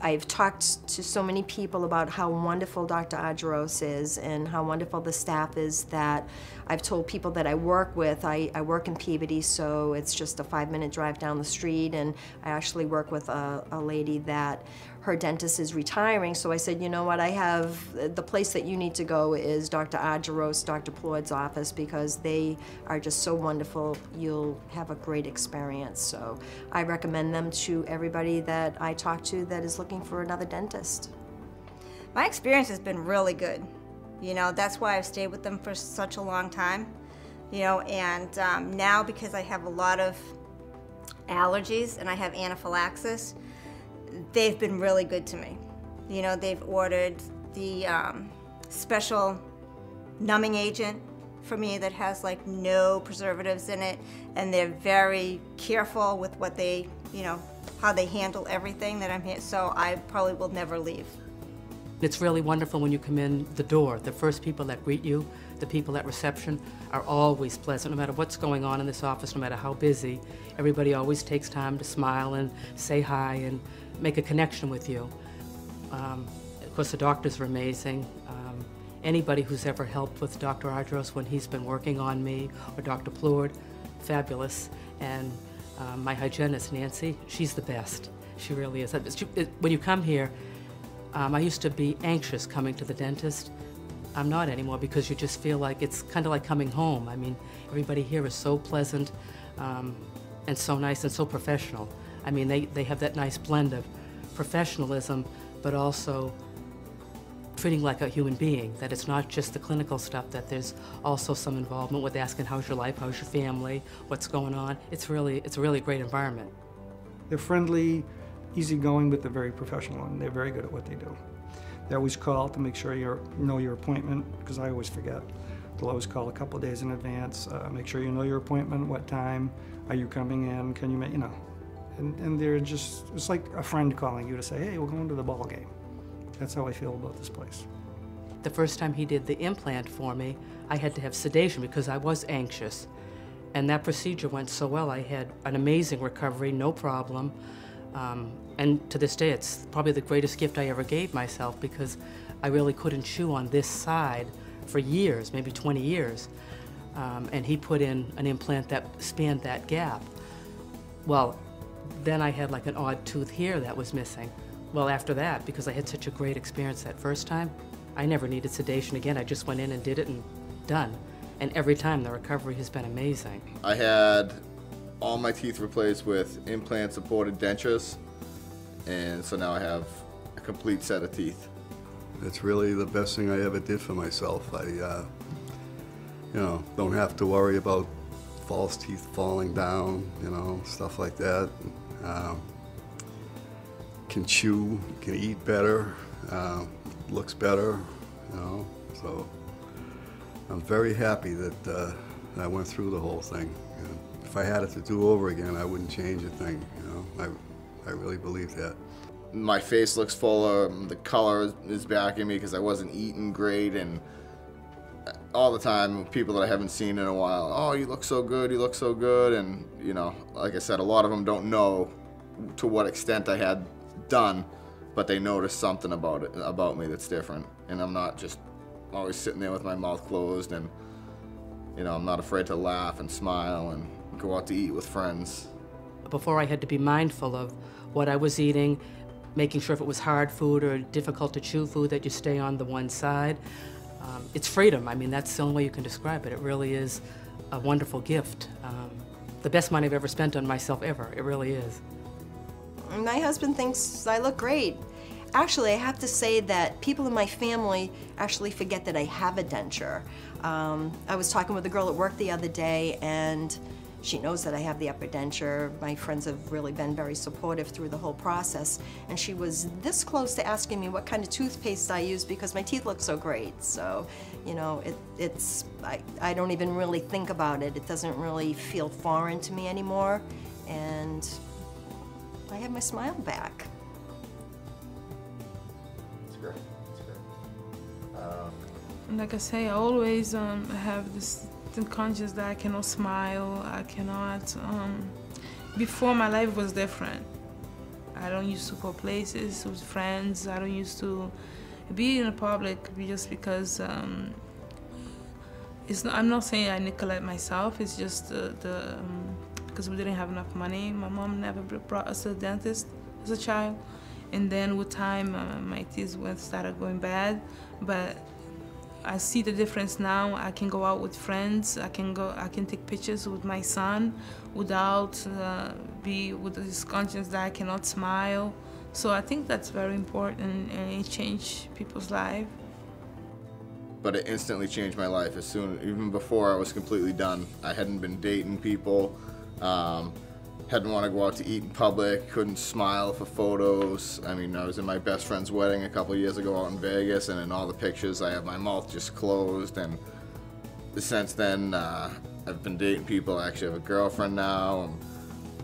I've talked to so many people about how wonderful Dr. Argyros is and how wonderful the staff is that I've told people that I work with. I work in Peabody, so it's just a 5-minute drive down the street, and I actually work with a lady that her dentist is retiring, so I said, you know what, I have, the place that you need to go is Dr. Argyros, Dr. Plourd's office, because they are just so wonderful. You'll have a great experience. So I recommend them to everybody that I talk to that is looking for another dentist. My experience has been really good. You know, that's why I've stayed with them for such a long time. You know, and now because I have a lot of allergies and I have anaphylaxis, they've been really good to me. You know, they've ordered the special numbing agent for me that has like no preservatives in it, and they're very careful with what they, you know, how they handle everything that I'm here, so I probably will never leave. It's really wonderful when you come in the door. The first people that greet you, the people at reception, are always pleasant. No matter what's going on in this office, no matter how busy, everybody always takes time to smile and say hi and make a connection with you. Of course, the doctors are amazing. Anybody who's ever helped with Dr. Argyros when he's been working on me, or Dr. Plourd, fabulous. And my hygienist, Nancy, she's the best. She really is. When you come here, I used to be anxious coming to the dentist. I'm not anymore, because you just feel like it's kind of like coming home. I mean, everybody here is so pleasant and so nice and so professional. I mean, they have that nice blend of professionalism, but also treating like a human being, that it's not just the clinical stuff, that there's also some involvement with asking how's your life, how's your family, what's going on. It's a really great environment. They're friendly, easygoing, but they're very professional, and they're very good at what they do. They always call to make sure you know your appointment, because I always forget. They'll always call a couple of days in advance, make sure you know your appointment, what time, are you coming in, can you make, you know. And they're just, it's like a friend calling you to say, hey, we're going to the ball game. That's how I feel about this place. The first time he did the implant for me, I had to have sedation because I was anxious. And that procedure went so well. I had an amazing recovery, no problem. And to this day, it's probably the greatest gift I ever gave myself, because I really couldn't chew on this side for years, maybe 20 years. And he put in an implant that spanned that gap. Well, then I had like an odd tooth here that was missing. Well, after that, because I had such a great experience that first time, I never needed sedation again. I just went in and did it and done. And every time the recovery has been amazing. I had all my teeth replaced with implant-supported dentures, and so now I have a complete set of teeth. It's really the best thing I ever did for myself. I, you know, don't have to worry about false teeth falling down, you know, stuff like that. Can chew, can eat better, looks better, you know, so I'm very happy that I went through the whole thing. And if I had it to do over again, I wouldn't change a thing, you know, I really believe that. My face looks fuller, the color is back in me because I wasn't eating great, and all the time people that I haven't seen in a while, oh, you look so good, you look so good, and you know, like I said, a lot of them don't know to what extent I had done, but they notice something about me that's different, and I'm not just always sitting there with my mouth closed, and you know, I'm not afraid to laugh and smile and go out to eat with friends. Before, I had to be mindful of what I was eating, making sure if it was hard food or difficult to chew food that you stay on the one side. It's freedom. I mean, that's the only way you can describe it. It really is a wonderful gift. The best money I've ever spent on myself ever. It really is. My husband thinks I look great. Actually, I have to say that people in my family actually forget that I have a denture. I was talking with a girl at work the other day, and she knows that I have the upper denture. My friends have really been very supportive through the whole process, and she was this close to asking me what kind of toothpaste I use because my teeth look so great. So, you know, I don't even really think about it. It doesn't really feel foreign to me anymore, and I have my smile back. It's great. It's great. Like I say, I always have this conscious that I cannot smile, I cannot. Before, my life was different. I don't used to go places with friends. I don't used to be in the public just because it's not, I'm not saying I neglect myself. It's just because we didn't have enough money. My mom never brought us to the dentist as a child, and then with time my teeth started going bad. But I see the difference now. I can go out with friends. I can take pictures with my son without be with this conscience that I cannot smile. So I think that's very important, and it changed people's lives. But it instantly changed my life as soon, even before I was completely done. I hadn't been dating people, hadn't want to go out to eat in public, couldn't smile for photos. I mean, I was in my best friend's wedding a couple years ago out in Vegas, and in all the pictures I have my mouth just closed. And since then, I've been dating people. I actually have a girlfriend now. I'm,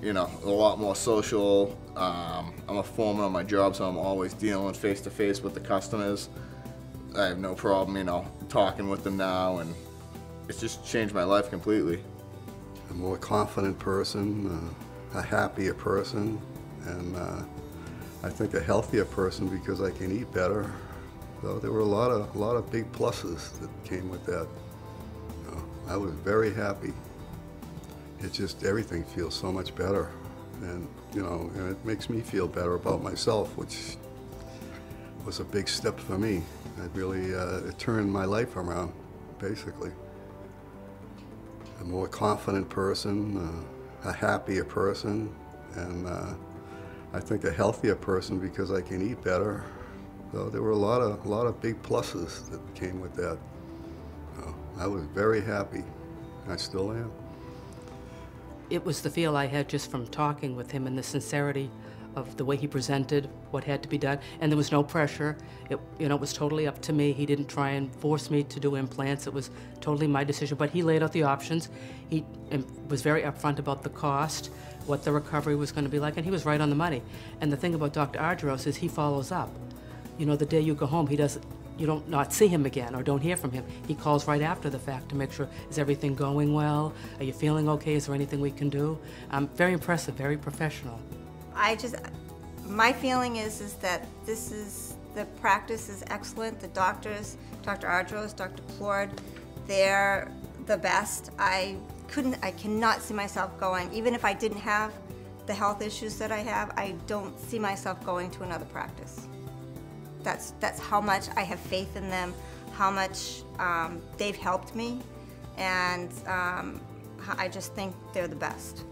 you know, a lot more social. I'm a foreman on my job, so I'm always dealing face to face with the customers. I have no problem, you know, talking with them now, and it's just changed my life completely. A more confident person, a happier person, and I think a healthier person because I can eat better. So there were a lot of big pluses that came with that. You know, I was very happy. It just, everything feels so much better, and you know, and it makes me feel better about myself, which was a big step for me. It really it turned my life around, basically. A more confident person, a happier person, and I think a healthier person because I can eat better. So there were a lot of big pluses that came with that. I was very happy. I still am. It was the feel I had just from talking with him and the sincerity of the way he presented what had to be done, and there was no pressure. It was totally up to me. He didn't try and force me to do implants. It was totally my decision, but he laid out the options. He was very upfront about the cost, what the recovery was going to be like, and he was right on the money. And the thing about Dr. Ardros is he follows up. You know, the day you go home, you don't not see him again or don't hear from him. He calls right after the fact to make sure, is everything going well? Are you feeling okay? Is there anything we can do? Very impressive, very professional. My feeling is that the practice is excellent. The doctors, Dr. Ardros, Dr. Plord, they're the best. I cannot see myself going, even if I didn't have the health issues that I have, I don't see myself going to another practice. That's how much I have faith in them, how much they've helped me, and I just think they're the best.